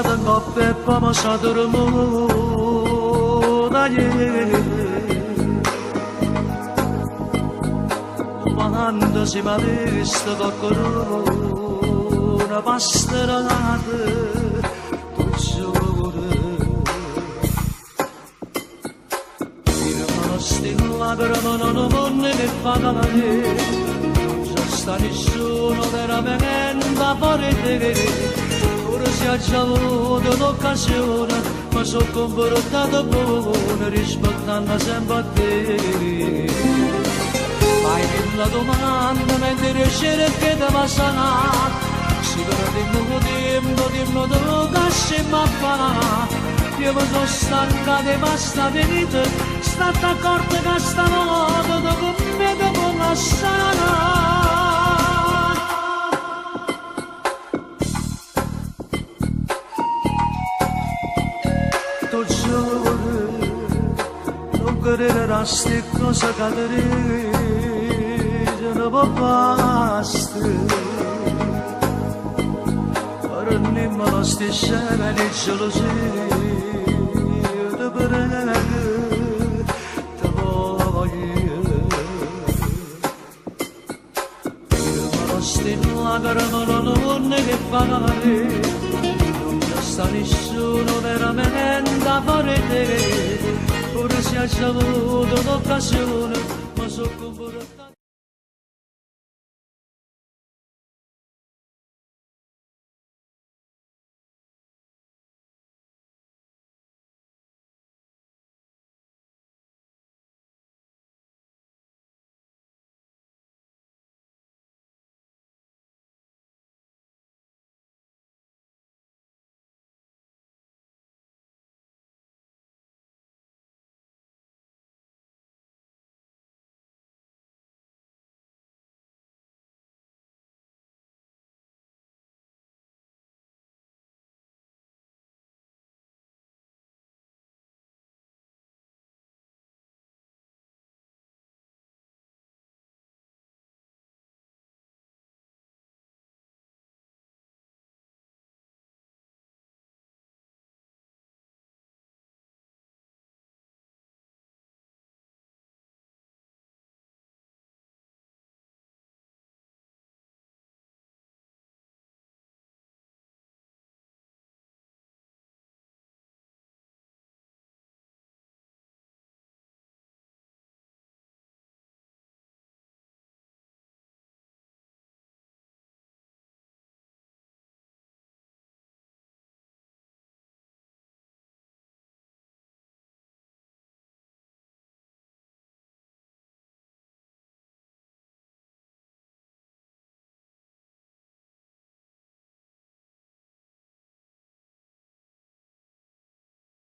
passato coppe e poi mi sa dormo da ieri. Quando si m'ha visto qualcuno una passerata tu giuro il monastino però non ne fa male non c'è sta nessuno veramente fuori te ora si è già avuto un'occasione ma sono comportato buono rispettando sempre a te. Fai la domanda mentre riuscire che ti va sanare sicuro dimmo tu che mi fa io mi sono stanca di pasta venite state accorte che stavolta dopo me devo lasciare tu giuro non crederà sti cose cadere non basta ora non me stessa di gelosia ti prego ti voglio io stino la carona non ne fa male non c'è sta nessuno veramente fuori te ora si è già avuto un'occasione ma sono comportato